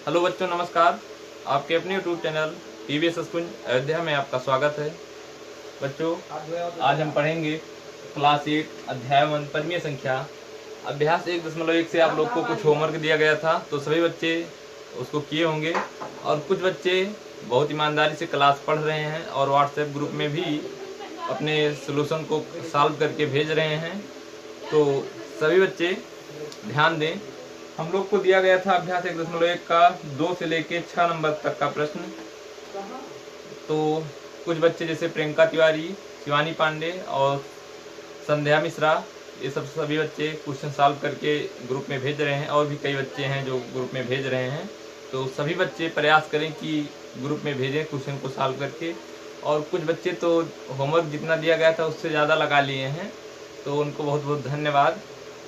Hello बच्चों, नमस्कार। आपके अपने YouTube channel PVS school Ayodhya में आपका स्वागत है। बच्चों, आज हम पढ़ेंगे क्लास 8 अध्याय 1 परिमेय संख्या अभ्यास 1.1 से। आप लोग को कुछ होमवर्क दिया गया था, तो सभी बच्चे उसको किए होंगे और कुछ बच्चे बहुत ईमानदारी से क्लास पढ़ रहे हैं और व्हाट्सएप ग्रुप में भी अपने सलूशन को सॉल्व करके भेज रहे हैं। तो सभी बच्चे ध्यान दें। हम लोग को दिया गया था अभ्यास 1.1 का 2 से लेके 6 नंबर तक का प्रश्न। तो कुछ बच्चे जैसे प्रियंका तिवारी, शिवानी पांडे और संध्या मिश्रा, ये सभी बच्चे क्वेश्चन सॉल्व करके ग्रुप में भेज रहे हैं और भी कई बच्चे हैं जो ग्रुप में भेज रहे हैं। तो सभी बच्चे प्रयास करें कि ग्रुप में भेजें क्वेश्चन को सॉल्व करके। और कुछ बच्चे तो होमवर्क जितना दिया गया था उससे ज़्यादा लगा लिए हैं, तो उनको बहुत बहुत धन्यवाद।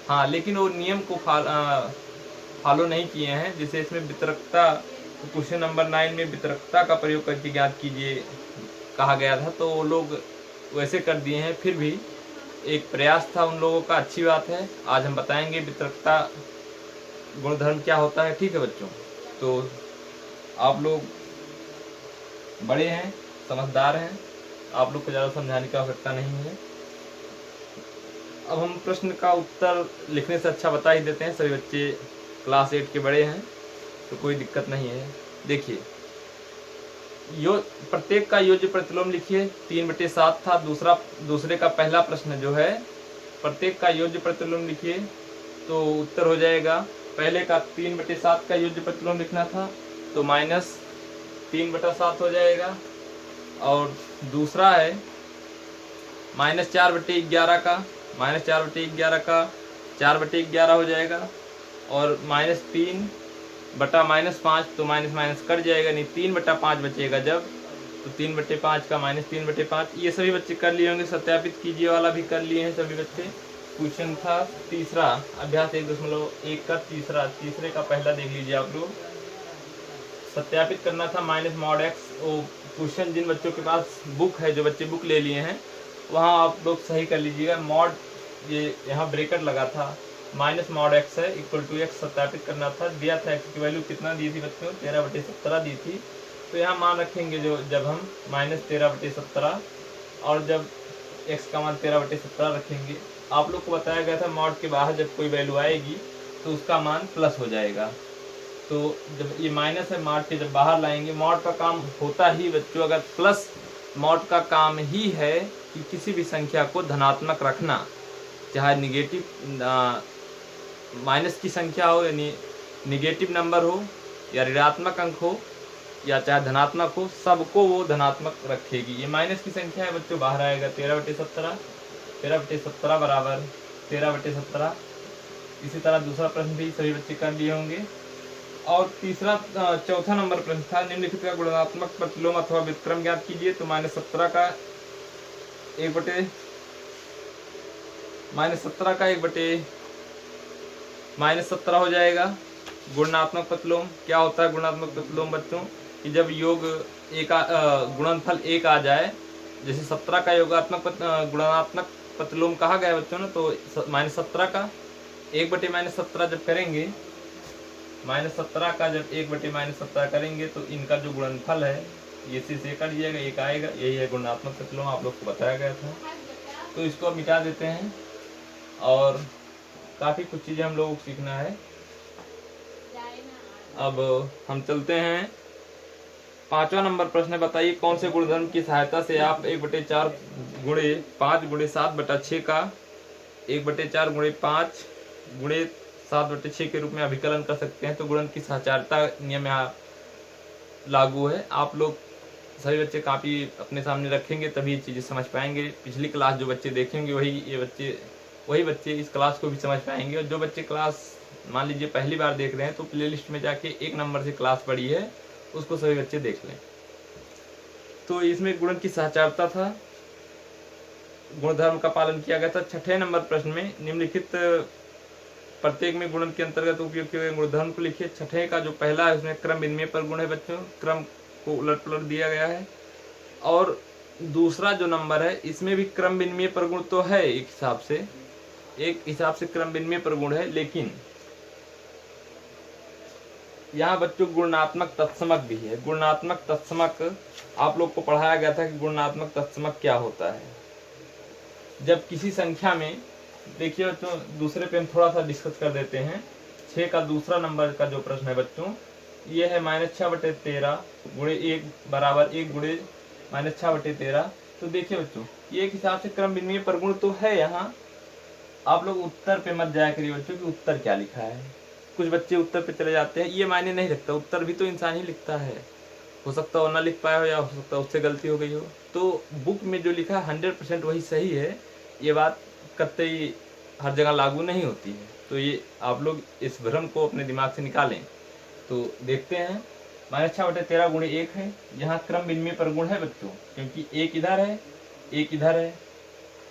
हाँ, लेकिन वो नियम को फॉलो नहीं किए हैं। जैसे इसमें वितरकता, क्वेश्चन नंबर 9 में वितरकता का प्रयोग करके ज्ञात कीजिए कहा गया था, तो वो लोग वैसे कर दिए हैं। फिर भी एक प्रयास था उन लोगों का, अच्छी बात है। आज हम बताएंगे वितरकता गुणधर्म क्या होता है। ठीक है बच्चों, तो आप लोग बड़े हैं, समझदार हैं, आप लोग को ज़्यादा समझाने की आवश्यकता नहीं है। अब हम प्रश्न का उत्तर लिखने से अच्छा बता ही देते हैं। सभी बच्चे क्लास 8 के बड़े हैं तो कोई दिक्कत नहीं है। देखिए, प्रत्येक का योज्य प्रतिलोम लिखिए। 3/7 था दूसरे का पहला प्रश्न जो है, प्रत्येक का योज्य प्रतिलोम लिखिए तो उत्तर हो जाएगा। पहले का 3/7 का योज्य प्रतिलोम लिखना था तो -3/7 हो जाएगा। और दूसरा है -4/11 का, -4/11 का 4/11 हो जाएगा। और -3 बटा -5 तो माइनस कट जाएगा, नहीं 3/5 बचेगा जब, तो 3/5 का -3/5। ये सभी बच्चे कर लिए होंगे, सत्यापित कीजिए वाला भी कर लिए हैं सभी बच्चे। क्वेश्चन था तीसरा, अभ्यास 1.1 का तीसरे का पहला देख लीजिए आप लोग। सत्यापित करना था -mod(x). वो क्वेश्चन जिन बच्चों के पास बुक है, जो बच्चे बुक ले लिए हैं, वहाँ आप लोग सही कर लीजिएगा। मॉड, ये यहाँ ब्रेकेट लगा था, -mod(x) है =x सत्यापित करना था। दिया था x की वैल्यू कितना दी थी बच्चों, 13/17 दी थी। तो यहाँ मान रखेंगे जो जब हम -13/17 और जब x का मान 13/17 रखेंगे। आप लोग को बताया गया था मॉड के बाहर जब कोई वैल्यू आएगी तो उसका मान प्लस हो जाएगा। तो जब ये माइनस है, मॉड के जब बाहर लाएंगे, मॉड का काम होता ही बच्चों, अगर प्लस मॉड का काम ही है कि किसी भी संख्या को धनात्मक रखना, चाहे निगेटिव माइनस की संख्या हो, यानी निगेटिव नंबर हो या ऋणात्मक अंक हो या चाहे धनात्मक हो, सबको वो धनात्मक रखेगी। ये माइनस की संख्या है बच्चों, बाहर आएगा 13/17, 13/17 बराबर 13/17। इसी तरह दूसरा प्रश्न भी सभी बच्चे कर लिए होंगे। और चौथा नंबर प्रश्न था, निम्नलिखित का गुणात्मक प्रतिलोम अथवा व्युत्क्रम ज्ञात कीजिए। तो -17 का 1/17 हो जाएगा। गुणात्मक प्रतिलोम क्या होता है? गुणात्मक प्रतिलोम बच्चों कि जब योग गुणनफल 1 आ जाए, जैसे 17 का गुणात्मक प्रतिलोम कहा गया है बच्चों ना, तो -17 का 1/-17 जब करेंगे, -17 का जब 1/-17 करेंगे तो इनका जो गुणनफल है ये से कट जाएगा, 1 आएगा। यही है गुणात्मक प्रतिलोम, आप लोग को बताया गया था। तो इसको अब मिटा देते हैं और काफ़ी कुछ चीज़ें हम लोगों को सीखना है। अब हम चलते हैं 5वां नंबर प्रश्न। बताइए कौन से गुणधर्म की सहायता से आप 1/4 गुणे 5 गुणे 7/6 का 1/4 गुणे 5 गुणे 7/6 के रूप में अभिकलन कर सकते हैं। तो गुणन की सहचारिता नियम यहाँ लागू है। आप लोग सभी बच्चे काफ़ी अपने सामने रखेंगे तभी ये चीज़ें समझ पाएंगे। पिछली क्लास जो बच्चे देखेंगे वही बच्चे इस क्लास को भी समझ पाएंगे। और जो बच्चे क्लास मान लीजिए पहली बार देख रहे हैं तो प्लेलिस्ट में जाके 1 नंबर से क्लास पढ़ी है, उसको सभी बच्चे देख लें। तो इसमें गुणन की सहचारिता था, गुणधर्म का पालन किया गया था। 6ठे नंबर प्रश्न में निम्नलिखित प्रत्येक में गुणन के अंतर्गत उपयोग किए गए गुणधर्म को लिखिए। 6ठे का जो पहला है उसमें क्रम विनिमय पर गुण है बच्चों, क्रम को उलट पलट दिया गया है। और दूसरा जो नंबर है इसमें भी क्रम विनिमय पर गुण तो है, एक हिसाब से क्रम विनिमय पर गुण है, लेकिन यहाँ बच्चों गुणात्मक तत्समक भी है। गुणात्मक तत्समक आप लोग को पढ़ाया गया था कि गुणात्मक तत्समक क्या होता है। जब किसी संख्या में, देखिए बच्चों दूसरे पे हम थोड़ा सा डिस्कस कर देते हैं। 6 का दूसरा नंबर का जो प्रश्न है बच्चों, ये है -6/13 गुणे 1 बराबर 1 गुणे -6/13। तो देखिए बच्चों, ये एक हिसाब से क्रम विनिमय प्रगुण तो है। यहाँ आप लोग उत्तर पे मत जाया करिए बच्चों कि उत्तर क्या लिखा है। कुछ बच्चे उत्तर पे चले जाते हैं, ये मायने नहीं रखता, उत्तर भी तो इंसान ही लिखता है। हो सकता हो ना लिख पाया हो, या हो सकता है उससे गलती हो गई हो। तो बुक में जो लिखा है 100% वही सही है, ये बात कतई हर जगह लागू नहीं होती है। तो ये आप लोग इस भ्रम को अपने दिमाग से निकालें। तो देखते हैं, -6/13 गुणे 1 है। यहाँ क्रम विनिमय प्रगुण है बच्चों, क्योंकि एक इधर है एक इधर है।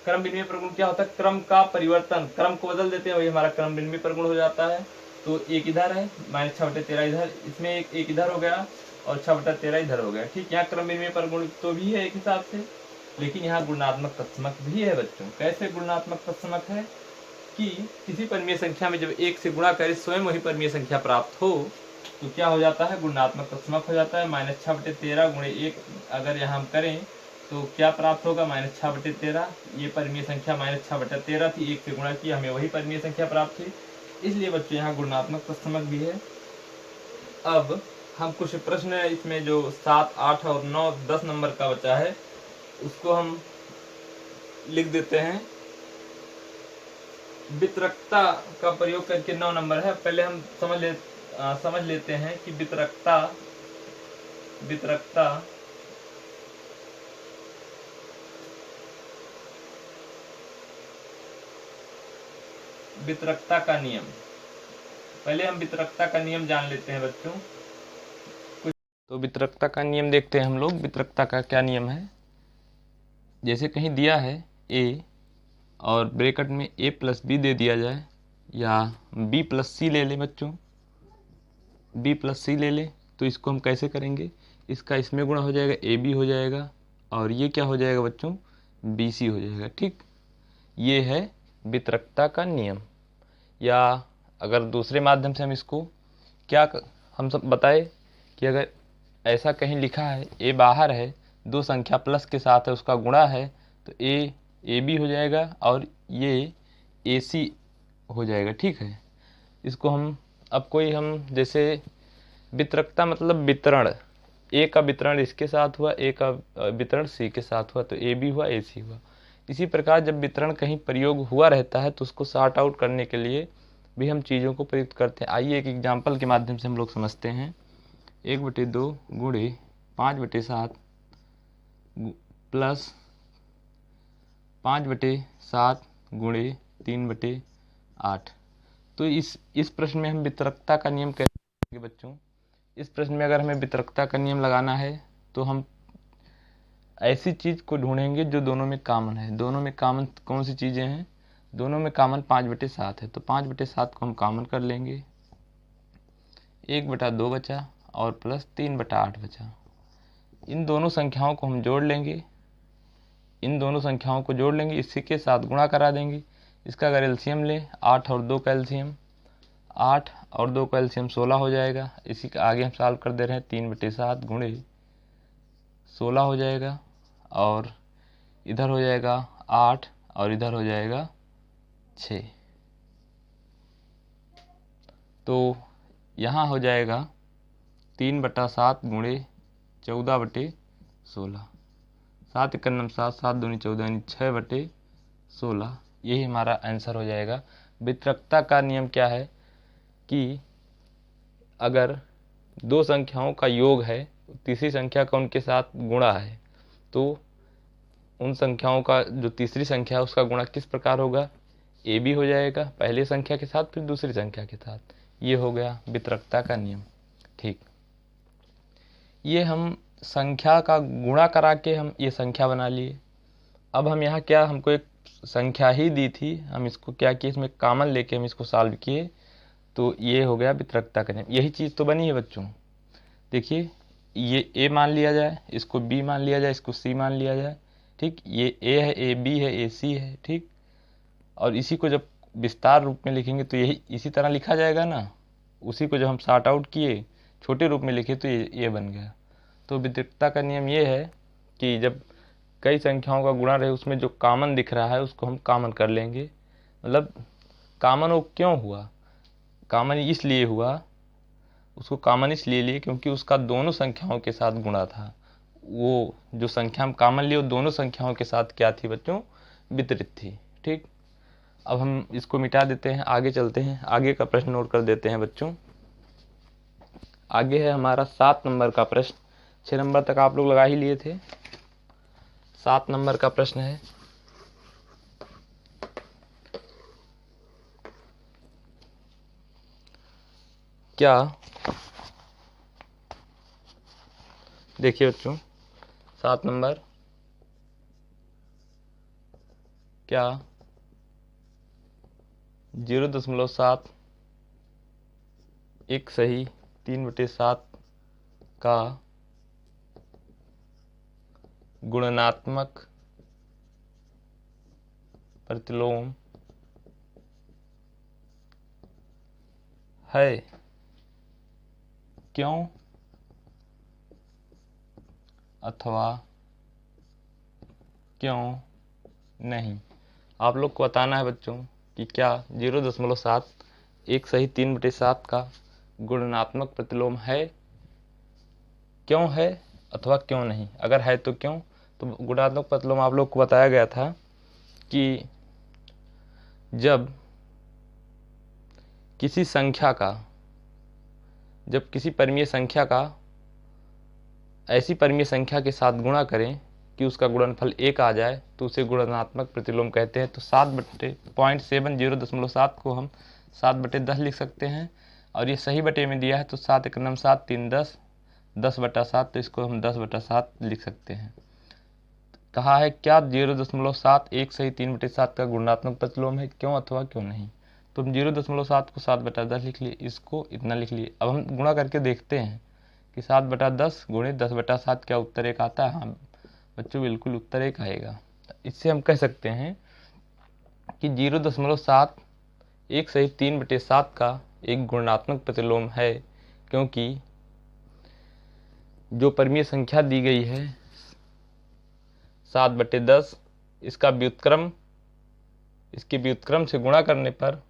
क्रम विनिमय प्रगुण क्या होता है? क्रम का परिवर्तन, क्रम को बदल देते हैं, वही हमारा क्रम विनिमय प्रगुण हो जाता है। तो एक इधर है, -6/13 इधर, इसमें एक इधर हो गया और 6/13 इधर हो गया। ठीक, यहाँ क्रम विनिमय प्रगुण तो भी है एक हिसाब से, लेकिन यहाँ गुणात्मक तत्समक भी है बच्चों। कैसे गुणात्मक तत्समक है? कि किसी परिमेय संख्या में जब 1 से गुणा करे स्वयं वही परिमेय संख्या प्राप्त हो, तो क्या हो जाता है? गुणात्मक तत्समक हो जाता है। -6/13 गुणे 1 अगर यहाँ हम करें तो क्या प्राप्त होगा? -6/13। ये परिमेय संख्या -6/13 थी, 1 से गुणा किया, हमें वही परिमेय संख्या प्राप्त हुई। इसलिए बच्चों यहाँ गुणात्मक तत्समक भी है। अब हम कुछ प्रश्न इसमें जो 7, 8 और 9, 10 नंबर का बचा है उसको हम लिख देते हैं। वितरकता का प्रयोग करके 9 नंबर है। पहले हम समझ लेते हैं कि वितरकता का नियम। पहले हम वितरकता का नियम जान लेते हैं बच्चों। तो वितरकता का नियम देखते हैं हम लोग। वितरकता का क्या नियम है? जैसे कहीं दिया है a और ब्रैकेट में a + b दे दिया जाए, या b + c ले ले बच्चों, b + c ले ले, तो इसको हम कैसे करेंगे? इसका इसमें गुणा हो जाएगा, ab हो जाएगा, और ये क्या हो जाएगा बच्चों? bc हो जाएगा। ठीक, ये है वितरकता का नियम। या अगर दूसरे माध्यम से हम इसको हम सब बताए कि अगर ऐसा कहीं लिखा है a बाहर है, 2 संख्या प्लस के साथ है, उसका गुणा है, तो ab हो जाएगा और ये ac हो जाएगा। ठीक है, इसको हम अब हम जैसे वितरकता मतलब वितरण, a का वितरण इसके साथ हुआ, a का वितरण c के साथ हुआ, तो ab हुआ ac हुआ। इसी प्रकार जब वितरण कहीं प्रयोग हुआ रहता है तो उसको सॉर्ट आउट करने के लिए भी हम चीज़ों को प्रयुक्त करते हैं। आइए एक एग्जाम्पल के माध्यम से हम लोग समझते हैं। 1/2 गुणे 5/7 प्लस 5/7 गुणे 3/8। तो इस प्रश्न में हम वितरकता का नियम कैसे लगाएंगे बच्चों? इस प्रश्न में अगर हमें वितरकता का नियम लगाना है तो हम ऐसी चीज़ को ढूंढेंगे जो दोनों में कॉमन है। दोनों में कॉमन कौन सी चीज़ें हैं? दोनों में कॉमन 5/7 है, तो 5/7 को हम कॉमन कर लेंगे। 1/2 बचा और प्लस 3/8 बचा। इन दोनों संख्याओं को हम जोड़ लेंगे, इसी के साथ गुणा करा देंगे। इसका अगर एलसीएम लें, 8 और 2 का एलसीएम, 8 और 2 का एलसीएम 16 हो जाएगा। इसी का आगे हम सॉल्व कर दे रहे हैं, 3/7 गुणे 16 हो जाएगा, और इधर हो जाएगा 8 और इधर हो जाएगा 6। तो यहाँ हो जाएगा 3/7 गुणे 14/16, 7 × 9 7, 7 दूनी 14 यानी 6/16। यही हमारा आंसर हो जाएगा। वितरकता का नियम क्या है कि अगर 2 संख्याओं का योग है, तीसरी संख्या का उनके साथ गुणा है, तो उन संख्याओं का जो तीसरी संख्या है उसका गुणा किस प्रकार होगा? ab हो जाएगा, पहली संख्या के साथ फिर दूसरी संख्या के साथ। ये हो गया वितरकता का नियम। ठीक, ये हम संख्या का गुणा करा के हम ये संख्या बना लिए। अब हम यहाँ क्या, हमको एक संख्या ही दी थी, हम इसको क्या किए, इसमें कॉमन लेके हम इसको सॉल्व किए, तो ये हो गया वितरकता का नियम। यही चीज़ तो बनी है बच्चों। देखिए, ये a मान लिया जाए, इसको b मान लिया जाए, इसको c मान लिया जाए। ठीक, ये a है, a b है, a c है। ठीक, और इसी को जब विस्तार रूप में लिखेंगे तो यही इसी तरह लिखा जाएगा ना। उसी को जब हम सॉर्ट आउट किए, छोटे रूप में लिखे, तो ये बन गया। तो वितरितता का नियम ये है कि जब कई संख्याओं का गुणा रहे, उसमें जो कॉमन दिख रहा है उसको हम कॉमन कर लेंगे। मतलब कॉमन वो क्यों हुआ, कॉमन इसलिए हुआ, उसको कॉमन इसलिए लिए क्योंकि उसका दोनों संख्याओं के साथ गुणा था। वो जो संख्या हम कॉमन लिए वो दोनों संख्याओं के साथ क्या थी बच्चों, वितरित थी। ठीक, अब हम इसको मिटा देते हैं, आगे चलते हैं, आगे का प्रश्न नोट कर देते हैं बच्चों। आगे है हमारा 7 नंबर का प्रश्न। 6 नंबर तक आप लोग लगा ही लिए थे, 7 नंबर का प्रश्न है। क्या, देखिए बच्चों 7 नंबर, क्या 0.7 एक सही 3/7 का गुणनात्मक प्रतिलोम है, क्यों अथवा क्यों नहीं। आप लोग को बताना है बच्चों कि क्या 0.7 एक सही 3/7 का गुणनात्मक प्रतिलोम है, क्यों है अथवा क्यों नहीं। अगर है तो क्यों। तो गुणात्मक प्रतिलोम आप लोग को बताया गया था कि जब किसी परिमेय संख्या का ऐसी परिमेय संख्या के साथ गुणा करें कि उसका गुणनफल 1 आ जाए तो उसे गुणात्मक प्रतिलोम कहते हैं। तो 0.7 को हम 7/10 लिख सकते हैं, और ये सही बटे में दिया है तो 7 × 9 = 7, 3 × 10 10/7, तो इसको हम 10/7 लिख सकते हैं। कहा है क्या 0.7 एक सही 3/7 का गुणात्मक प्रतिलोम है, क्यों अथवा क्यों नहीं। तो हम 0.7 को 7/10 लिख लिए, इसको इतना लिख लिए। अब हम गुणा करके देखते हैं कि 7/10 × 10/7 क्या उत्तर 1 आता है। हाँ बच्चों बिल्कुल उत्तर 1 आएगा। इससे हम कह सकते हैं कि 0.7 एक सही 3/7 का एक गुणात्मक प्रतिलोम है, क्योंकि जो परिमेय संख्या दी गई है 7/10, इसके व्युत्क्रम से गुणा करने पर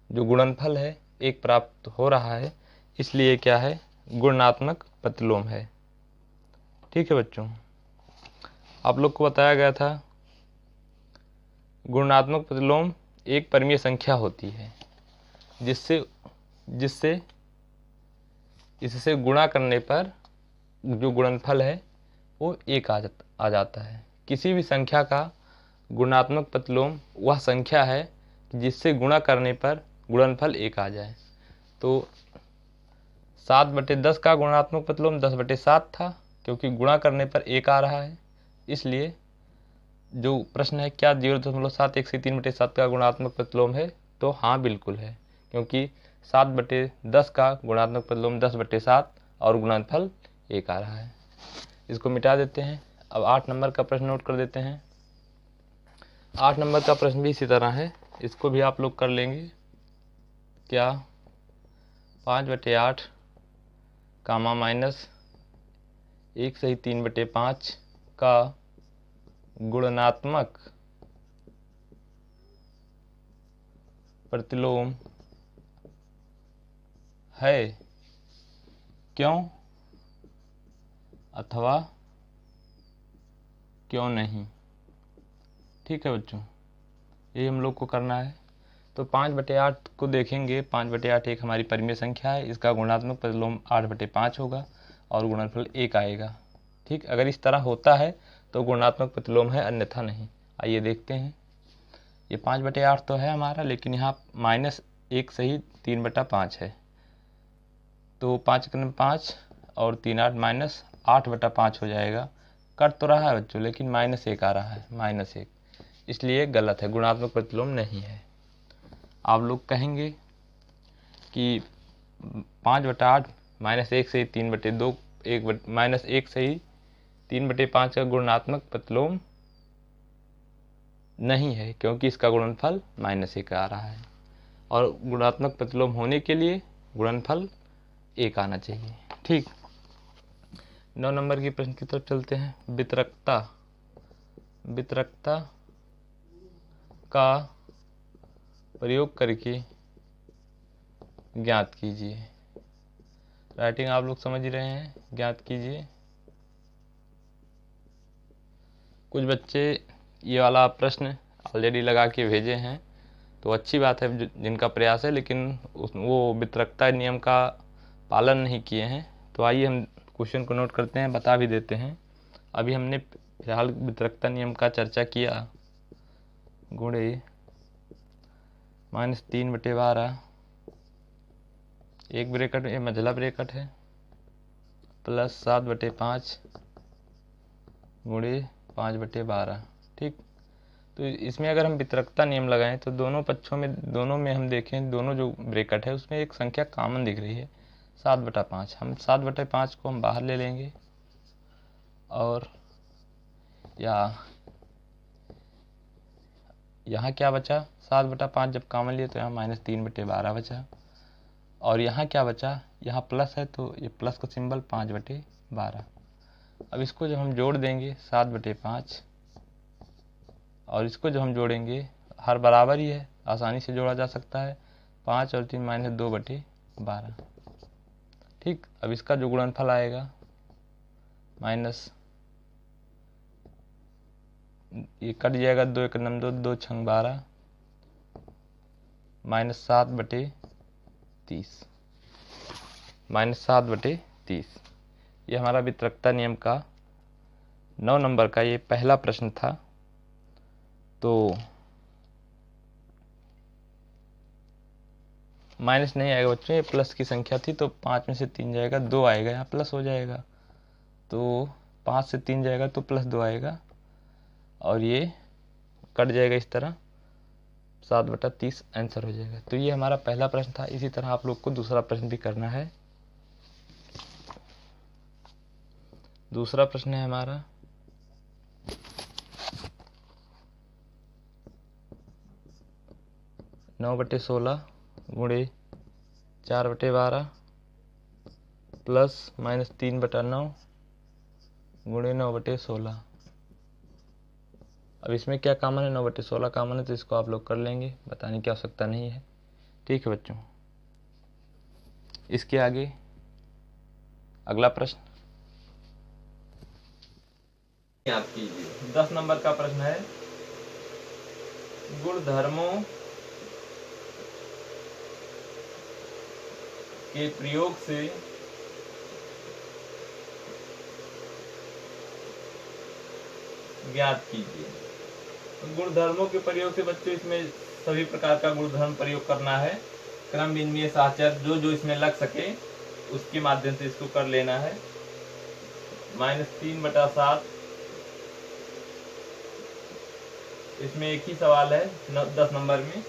जो गुणनफल है 1 प्राप्त हो रहा है, इसलिए क्या है, गुणात्मक प्रतिलोम है। ठीक है बच्चों, आप लोग को बताया गया था गुणात्मक प्रतिलोम एक परिमेय संख्या होती है जिससे इससे गुणा करने पर जो गुणनफल है वो 1 आ जाता है। किसी भी संख्या का गुणात्मक प्रतिलोम वह संख्या है जिससे गुणा करने पर गुणनफल 1 आ जाए। तो 7/10 का गुणात्मक प्रतिलोम 10/7 था, क्योंकि गुणा करने पर 1 आ रहा है। इसलिए जो प्रश्न है क्या 0.7 एक सही 3/7 का गुणात्मक प्रतिलोम है, तो हाँ बिल्कुल है, क्योंकि 7/10 का गुणात्मक प्रतिलोम 10/7 और गुणनफल 1 आ रहा है। इसको मिटा देते हैं। अब 8 नंबर का प्रश्न नोट कर देते हैं। 8 नंबर का प्रश्न भी इसी तरह है, इसको भी आप लोग कर लेंगे। क्या 5/8 कामा माइनस 1 सही 3/5 का गुणनात्मक प्रतिलोम है, क्यों अथवा क्यों नहीं। ठीक है बच्चों, ये हम लोग को करना है। तो 5/8 को देखेंगे। 5/8 एक हमारी परिमेय संख्या है, इसका गुणात्मक प्रतिलोम 8/5 होगा और गुणनफल 1 आएगा। ठीक, अगर इस तरह होता है तो गुणात्मक प्रतिलोम है, अन्यथा नहीं। आइए देखते हैं। ये 5/8 तो है हमारा, लेकिन यहाँ माइनस 1 सही 3/5 है, तो 5 × 5 और 3 8 माइनस 8/5 हो जाएगा। कट तो रहा है बच्चों, लेकिन -1 आ रहा है, -1, इसलिए गलत है, गुणात्मक प्रतिलोम नहीं है। आप लोग कहेंगे कि 5/8 -1 सही 3/2 -1 सही 3/5 का गुणात्मक प्रतिलोम नहीं है, क्योंकि इसका गुणनफल -1 आ रहा है। और गुणात्मक प्रतिलोम होने के लिए गुणनफल 1 आना चाहिए। ठीक, 9 नंबर की प्रश्न की तरफ चलते हैं। वितरकता का प्रयोग करके ज्ञात कीजिए। राइटिंग आप लोग समझ रहे हैं, ज्ञात कीजिए। कुछ बच्चे ये वाला प्रश्न ऑलरेडी लगा के भेजे हैं, तो अच्छी बात है जिनका प्रयास है, लेकिन वो वितरकता नियम का पालन नहीं किए हैं। तो आइए हम क्वेश्चन को नोट करते हैं, बता भी देते हैं। अभी हमने फिलहाल वितरकता नियम का चर्चा किया। गुणे -3/12, एक ब्रैकेट ये मझला ब्रैकेट है, प्लस 7/5 गुणे 5/12। ठीक, तो इसमें अगर हम वितरकता नियम लगाएं तो दोनों पक्षों में, दोनों में हम देखें, दोनों जो ब्रैकेट है उसमें एक संख्या कॉमन दिख रही है, 7/5। हम 7/5 को हम बाहर ले लेंगे और यहाँ क्या बचा, 7/5 जब कॉमन लिए तो यहाँ -3/12 बचा। और यहाँ क्या बचा, यहाँ प्लस है तो ये प्लस का सिंबल 5/12। अब इसको जब हम जोड़ देंगे 7/5 और इसको जब हम जोड़ेंगे, हर बराबर ही है, आसानी से जोड़ा जा सकता है, 5 और 3 -2/12। ठीक, अब इसका जो गुणनफल आएगा माइनस, ये कट जाएगा, 2 1 9 2, 2 6 12, -7/30, -7/30। ये हमारा वितरकता नियम का 9 नंबर का ये पहला प्रश्न था। तो माइनस नहीं आएगा बच्चों, ये प्लस की संख्या थी, तो 5 में से 3 जाएगा, 2 आएगा, यहाँ प्लस हो जाएगा। तो 5 से 3 जाएगा तो +2 आएगा और ये कट जाएगा इस तरह, 7/30 आंसर हो जाएगा। तो ये हमारा पहला प्रश्न था। इसी तरह आप लोग को दूसरा प्रश्न भी करना है। दूसरा प्रश्न है हमारा 9/16 गुणे 4/12 प्लस -3/9 गुणे 9/16। अब इसमें क्या कॉमन है, 9/16 कॉमन है, तो इसको आप लोग कर लेंगे, बताने की आवश्यकता नहीं है। ठीक है बच्चों, इसके आगे अगला प्रश्न याद कीजिए। 10 नंबर का प्रश्न है, गुणधर्मों के प्रयोग से ज्ञात कीजिए। गुणधर्मों के प्रयोग से बच्चों इसमें सभी प्रकार का गुणधर्म प्रयोग करना है। क्रम बिंदुमीय सहचर जो इसमें लग सके उसके माध्यम से इसको कर लेना है। -3/7, इसमें एक ही सवाल है 10 नंबर में।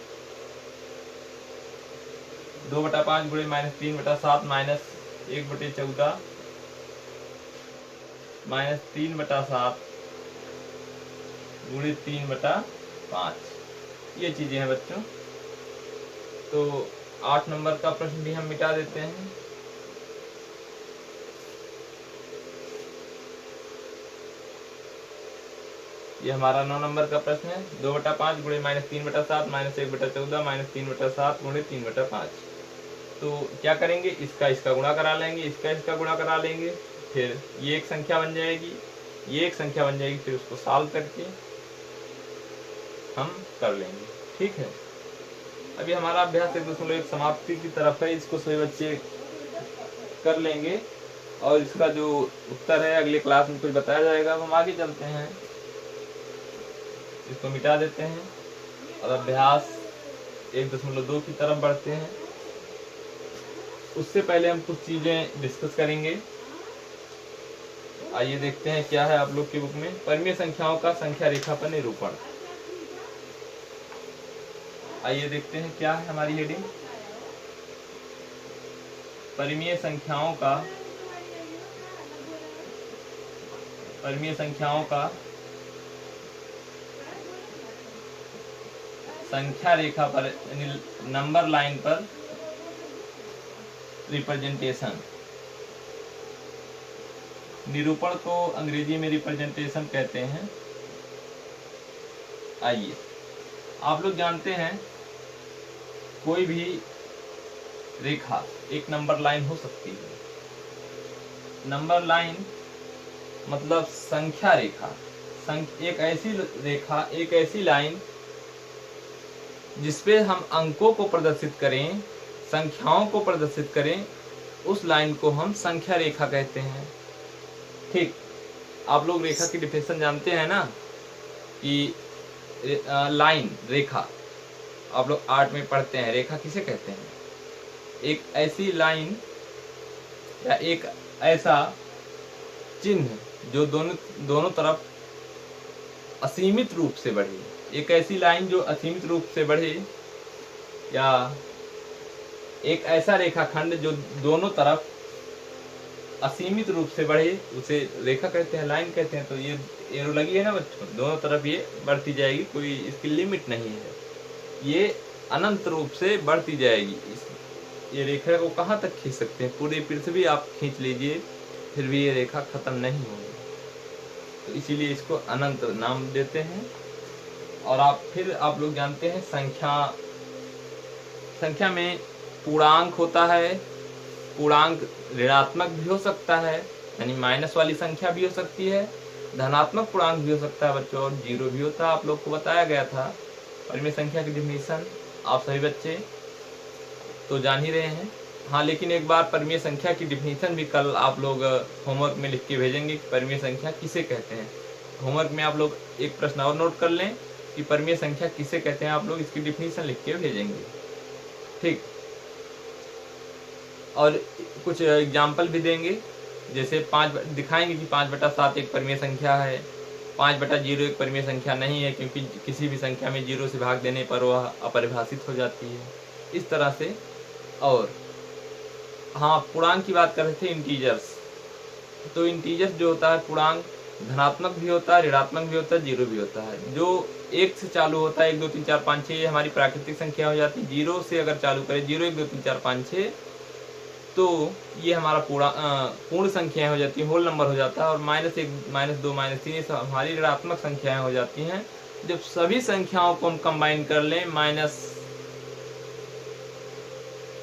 2/5 गुणे -3/7 -1/14 -3/7 गुणे 3/5, ये चीजें हैं बच्चों। तो 8 नंबर का प्रश्न भी हम मिटा देते हैं। ये हमारा 9 नंबर का प्रश्न है। 2/5 गुणे -3/7 -1/14 -3/7 गुणे 3/5। तो क्या करेंगे, इसका गुणा करा लेंगे, इसका गुणा करा लेंगे, फिर ये एक संख्या बन जाएगी, ये एक संख्या बन जाएगी, फिर उसको सॉल्व करके हम कर लेंगे। ठीक है, अभी हमारा अभ्यास 1.1 समाप्ति की तरफ है, इसको सभी बच्चे कर लेंगे और इसका जो उत्तर है अगले क्लास में कुछ बताया जाएगा। अब हम आगे चलते हैं, इसको मिटा देते हैं और अभ्यास 1.2 की तरफ बढ़ते हैं। उससे पहले हम कुछ चीजें डिस्कस करेंगे। आइए देखते हैं क्या है आप लोग की बुक में। परिमेय संख्याओं का संख्या रेखा पर निरूपण। आइए देखते हैं क्या है हमारी हेडिंग। परिमेय संख्याओं का संख्या रेखा पर, नंबर लाइन पर रिप्रेजेंटेशन, निरूपण को अंग्रेजी में रिप्रेजेंटेशन कहते हैं। आइए, आप लोग जानते हैं कोई भी रेखा एक नंबर लाइन हो सकती है। नंबर लाइन मतलब संख्या रेखा, एक ऐसी रेखा, एक ऐसी लाइन जिसपे हम अंकों को प्रदर्शित करें, संख्याओं को प्रदर्शित करें, उस लाइन को हम संख्या रेखा कहते हैं। ठीक, आप लोग रेखा की डिफिनेशन जानते हैं ना कि लाइन, रेखा, आप लोग आर्ट में पढ़ते हैं, रेखा किसे कहते हैं? एक ऐसी लाइन या एक ऐसा चिन्ह जो दोनों तरफ असीमित रूप से बढ़े। एक ऐसी लाइन जो असीमित रूप से बढ़े, या एक ऐसा रेखाखंड जो दोनों तरफ असीमित रूप से बढ़े, उसे रेखा कहते हैं, लाइन कहते हैं। तो ये एरो लगी है ना बच्चों, दोनों तरफ ये बढ़ती जाएगी, कोई इसकी लिमिट नहीं है, ये अनंत रूप से बढ़ती जाएगी। ये रेखा को कहाँ तक खींच सकते हैं? पूरी पृथ्वी आप खींच लीजिए, फिर भी ये रेखा खत्म नहीं होगी। तो इसीलिए इसको अनंत नाम देते हैं। और आप लोग जानते हैं संख्या में पूर्णांक होता है। पूर्णांक ऋणात्मक भी हो सकता है, यानी माइनस वाली संख्या भी हो सकती है, धनात्मक पूर्णांक भी हो सकता है बच्चों, और जीरो भी होता है। आप लोग को बताया गया था परिमेय संख्या की डिफिनीशन, आप सभी बच्चे तो जान ही रहे हैं। हाँ, लेकिन एक बार परिमेय संख्या की डिफिनीशन भी कल आप लोग होमवर्क में लिख के भेजेंगे कि परिमेय संख्या किसे कहते हैं। होमवर्क में आप लोग एक प्रश्न और नोट कर लें कि परिमेय संख्या किसे कहते हैं, आप लोग इसकी डिफिनीशन लिख के भेजेंगे। ठीक, और कुछ एग्जाम्पल भी देंगे, जैसे दिखाएंगे कि 5/7 एक परिमेय संख्या है, 5/0 एक परिमेय संख्या नहीं है, क्योंकि किसी भी संख्या में 0 से भाग देने पर वह अपरिभाषित हो जाती है, इस तरह से। और हाँ, पूर्णांक की बात कर रहे थे, इंटीजर्स। तो इंटीजर्स जो होता है पूर्णांक, धनात्मक भी होता है, ऋणात्मक भी होता है, जीरो भी होता है। जो 1 से चालू होता है, 1 2 3 4 5 6, ये हमारी प्राकृतिक संख्या हो जाती है। 0 से अगर चालू करें, 0 1 2 3 4 5 6, तो ये हमारा पूर्ण संख्याएं हो जाती है, होल नंबर हो जाता है। और -1 -2 -3 ये सब हमारी ऋणात्मक संख्याएं हो जाती हैं। जब सभी संख्याओं को हम कंबाइन कर लें,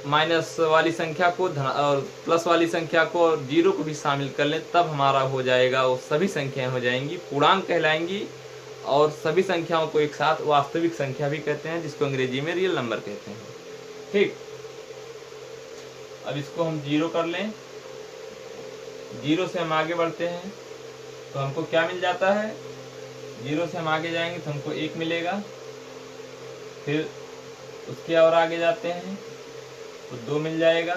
माइनस वाली संख्या को और प्लस वाली संख्या को और जीरो को भी शामिल कर लें, तब हमारा हो जाएगा, वो सभी संख्याएं हो जाएंगी, पूर्णांक कहलाएंगी। और सभी संख्याओं को एक साथ वास्तविक संख्या भी कहते हैं, जिसको अंग्रेजी में रियल नंबर कहते हैं। ठीक, अब इसको हम 0 कर लें, 0 से हम आगे बढ़ते हैं तो हमको क्या मिल जाता है? 0 से हम आगे जाएंगे तो हमको 1 मिलेगा, फिर उसके और आगे जाते हैं तो 2 मिल जाएगा,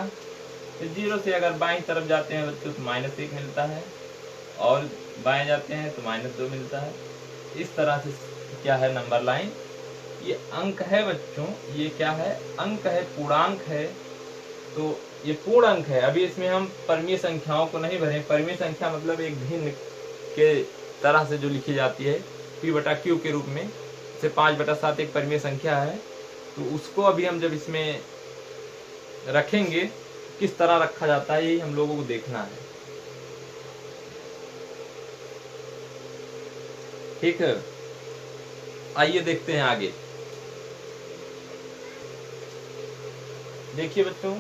फिर 0 से अगर बाईं तरफ जाते हैं बच्चों तो -1 मिलता है, और बाएं जाते हैं तो -2 मिलता है। इस तरह से क्या है नंबर लाइन, ये अंक है बच्चों, ये क्या है? अंक है, पूर्णांक है। तो ये पूर्ण अंक है। अभी इसमें हम परिमेय संख्याओं को नहीं भरें। परिमेय संख्या मतलब एक भिन्न के तरह से जो लिखी जाती है P/Q के रूप में, जैसे 5/7 एक परिमेय संख्या है, तो उसको अभी हम जब इसमें रखेंगे, किस तरह रखा जाता है, यही हम लोगों को देखना है। ठीक है, आइए देखते हैं आगे। देखिए बच्चों,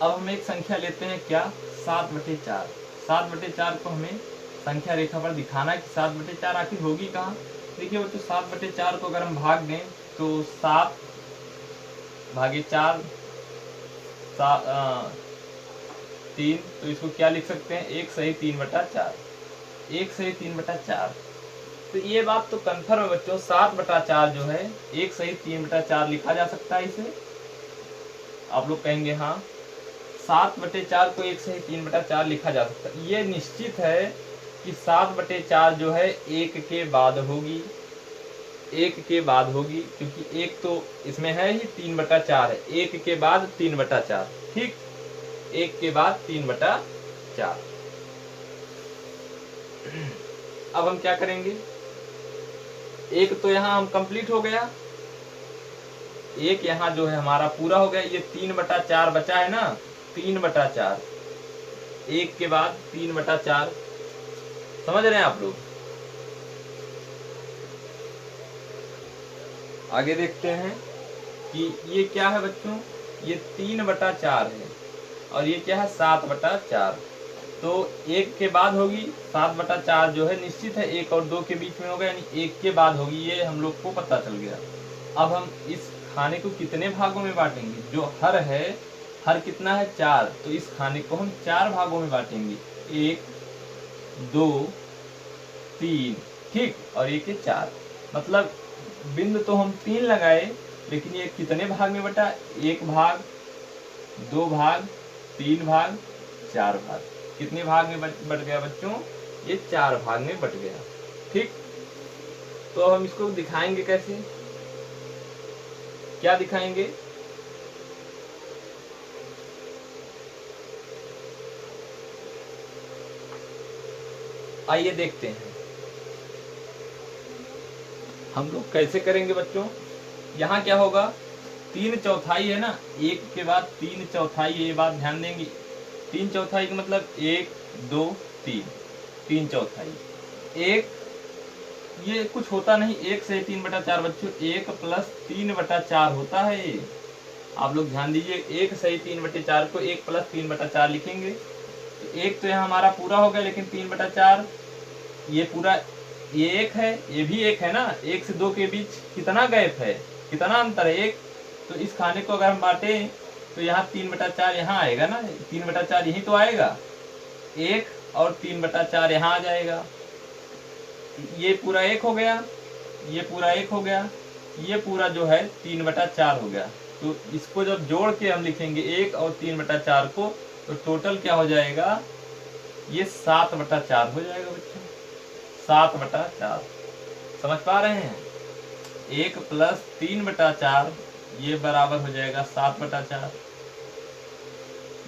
अब हम एक संख्या लेते हैं, क्या? 7/4। 7/4 को हमें संख्या रेखा पर दिखाना है कि 7/4 आखिर होगी कहाँ। देखिए बच्चों, 7/4 को अगर हम भाग दें तो 7 भागे 4 3, तो इसको क्या लिख सकते हैं? 1 सही 3/4। 1 सही 3/4। तो ये बात तो कन्फर्म है बच्चों, 7/4 जो है 1 सही 3/4 लिखा जा सकता है इसे। आप लोग कहेंगे हाँ, 7/4 को 1 सही 3/4 लिखा जा सकता है। ये निश्चित है कि 7/4 जो है 1 के बाद होगी, 1 के बाद होगी, क्योंकि 1 तो इसमें है ही, 3/4 है, 1 के बाद 3/4। ठीक, 1 के बाद 3/4। अब हम क्या करेंगे? 1 तो यहाँ हम कंप्लीट हो गया, 1 यहाँ जो है हमारा पूरा हो गया। ये 3/4 बचा है ना, 3/4, 1 के बाद 3/4, समझ रहे हैं आप लोग। आगे देखते हैं कि ये क्या है बच्चों, ये 3/4 है और ये क्या है 7/4। तो 1 के बाद होगी 7/4 जो है निश्चित है, 1 और 2 के बीच में होगा, यानी 1 के बाद होगी, ये हम लोग को पता चल गया। अब हम इस खाने को कितने भागों में बांटेंगे, जो हर है, हर कितना है 4, तो इस खाने को हम 4 भागों में बांटेंगे, 1 2 3, ठीक, और ये के 4, मतलब बिंदु तो हम 3 लगाए, लेकिन ये कितने भाग में बटा, 1 भाग, 2 भाग, 3 भाग, 4 भाग। कितने भाग में बट गया बच्चों, ये 4 भाग में बट गया, ठीक। तो हम इसको दिखाएंगे कैसे, क्या दिखाएंगे, आइए देखते हैं हम लोग कैसे करेंगे बच्चों। यहाँ क्या होगा, 3/4 है ना, 1 के बाद 3/4, ये बात ध्यान देंगे। 3/4 का मतलब 1 2 3, 3/4, 1, ये कुछ होता नहीं, 1 से 3/4 बच्चों, 1 + 3/4 होता है ये, आप लोग ध्यान दीजिए। 1 से 3/4 को 1 + 3/4 लिखेंगे, तो 1 तो यहाँ हमारा पूरा हो गया, लेकिन 3/4 ये पूरा, ये 1 है, ये भी 1 है ना, 1 से 2 के बीच कितना गैप है, कितना अंतर है, 1। तो इस खाने को अगर हम बांटे तो यहाँ 3/4 यहाँ आएगा ना, 3/4 यही तो आएगा, 1 और 3/4 यहाँ आ जाएगा, ये पूरा 1 हो गया, ये पूरा 1 हो गया, ये पूरा जो है 3/4 हो गया। तो इसको जब जोड़ के हम लिखेंगे 1 और 3/4 को, तो टोटल क्या हो जाएगा, ये 7/4 हो जाएगा बच्चों, 7/4, समझ पा रहे हैं। 1 + 3/4 ये बराबर हो जाएगा 7/4।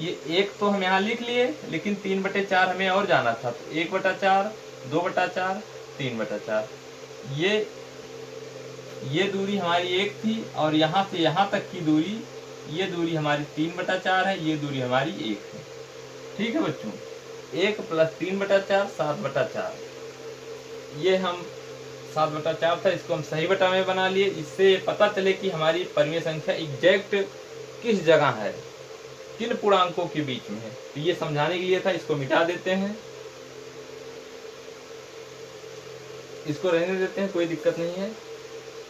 ये 1 तो हम यहाँ लिख लिए, लेकिन 3/4 हमें और जाना था, तो 1/4, 2/4, 3/4। ये दूरी हमारी 1 थी, और यहाँ से यहाँ तक की दूरी, ये दूरी हमारी 3/4 है, ये दूरी हमारी 1 है, ठीक है बच्चों। 1 + 3/4 7/4, ये हम 7/4 था, इसको हम सही बटा में बना लिए। इससे पता चले कि हमारी परिमेय संख्या एग्जैक्ट किस जगह है, किन पूर्णांकों के बीच में है, तो ये समझाने के लिए था। इसको मिटा देते हैं, इसको रहने देते हैं, कोई दिक्कत नहीं है।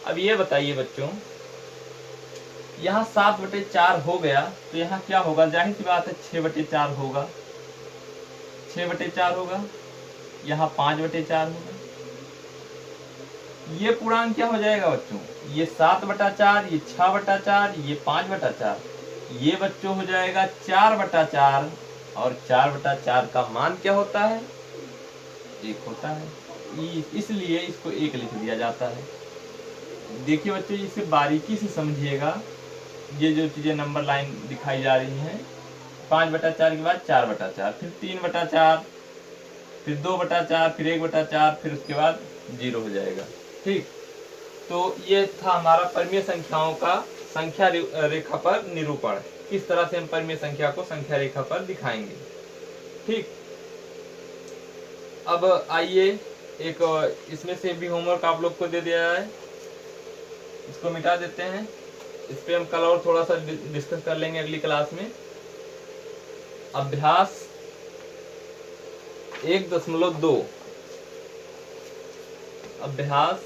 अब ये बताइए बच्चों, यहाँ 7/4 हो गया, तो यहाँ क्या होगा, जाहिर सी बात है 6/4 होगा, 6/4 होगा, यहाँ 5/4 होगा। ये पूर्णांक क्या हो जाएगा बच्चों, ये 7/4, ये 6/4, ये 5/4, ये बच्चों हो जाएगा 4/4, और 4/4 का मान क्या होता है, 1 होता है, इसलिए इसको 1 लिख दिया जाता है। देखिए बच्चों, इसे बारीकी से समझिएगा, ये जो चीजें नंबर लाइन दिखाई जा रही हैं, 5/4 के बाद 4/4, फिर 3/4, फिर 2/4, फिर 1/4, फिर उसके बाद 0 हो जाएगा, ठीक। तो ये था हमारा परिमेय संख्याओं का संख्या रेखा पर निरूपण, किस तरह से हम परिमेय संख्या को संख्या रेखा पर दिखाएंगे, ठीक। अब आइए, एक इसमें से भी होमवर्क आप लोग को दे दिया है, इसको मिटा देते हैं। इस पे हम कल और थोड़ा सा डिस्कस कर लेंगे अगली क्लास में। अभ्यास 1.2, अभ्यास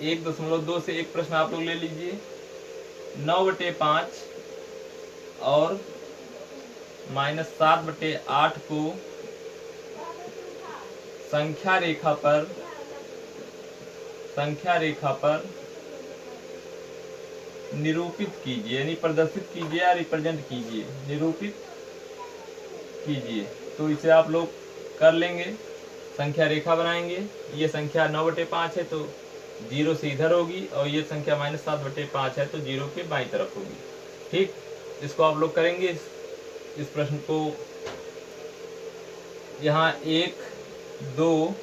1.2 से एक प्रश्न आप लोग ले लीजिए। 9/5 और -7/8 को संख्या रेखा पर निरूपित कीजिए, यानी प्रदर्शित कीजिए या रिप्रेजेंट कीजिए, निरूपित कीजिए। तो इसे आप लोग कर लेंगे, संख्या रेखा बनाएंगे। ये संख्या 9/5 है तो 0 से इधर होगी, और ये संख्या -7/5 है तो 0 के बाईं तरफ होगी, ठीक। इसको आप लोग करेंगे। इस प्रश्न को यहाँ 1 2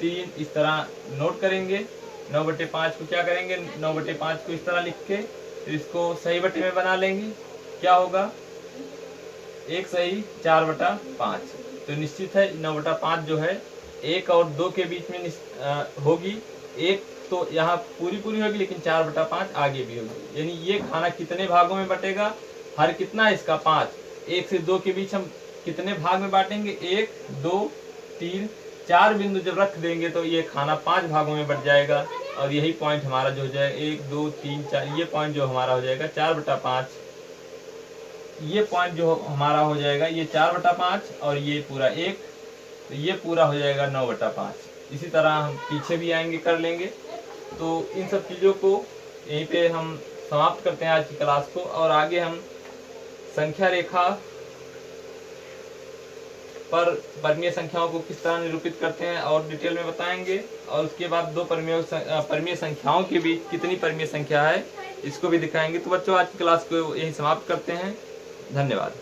3 इस तरह नोट करेंगे। 9/5 को क्या करेंगे, 9/5 को इस तरह लिख के तो इसको सही बटे में बना लेंगे। क्या होगा, 1 सही 4/5। तो निश्चित है 9/5 जो है 1 और 2 के बीच में होगी। 1 तो यहाँ पूरी होगी, लेकिन 4/5 आगे भी होगी। यानी ये खाना कितने भागों में बटेगा, हर कितना है इसका 5। 1 से 2 के बीच हम कितने भाग में बांटेंगे, 1 2 3 4 बिंदु जब रख देंगे तो ये खाना 5 भागों में बट जाएगा। और यही पॉइंट हमारा जो हो जाएगा 1 2 3 4, ये पॉइंट जो हमारा हो जाएगा 4/5। ये पॉइंट जो हमारा हो जाएगा ये 4/5 और ये पूरा 1, तो ये पूरा हो जाएगा 9/5। इसी तरह हम पीछे भी आएंगे, कर लेंगे। तो इन सब चीज़ों को यहीं पे हम समाप्त करते हैं आज की क्लास को, और आगे हम संख्या रेखा पर परमीय संख्याओं को किस तरह निरूपित करते हैं और डिटेल में बताएंगे। और उसके बाद दो परमीय संख्याओं के बीच कितनी परमीय संख्या है इसको भी दिखाएंगे। तो बच्चों आज की क्लास को यही समाप्त करते हैं। धन्यवाद।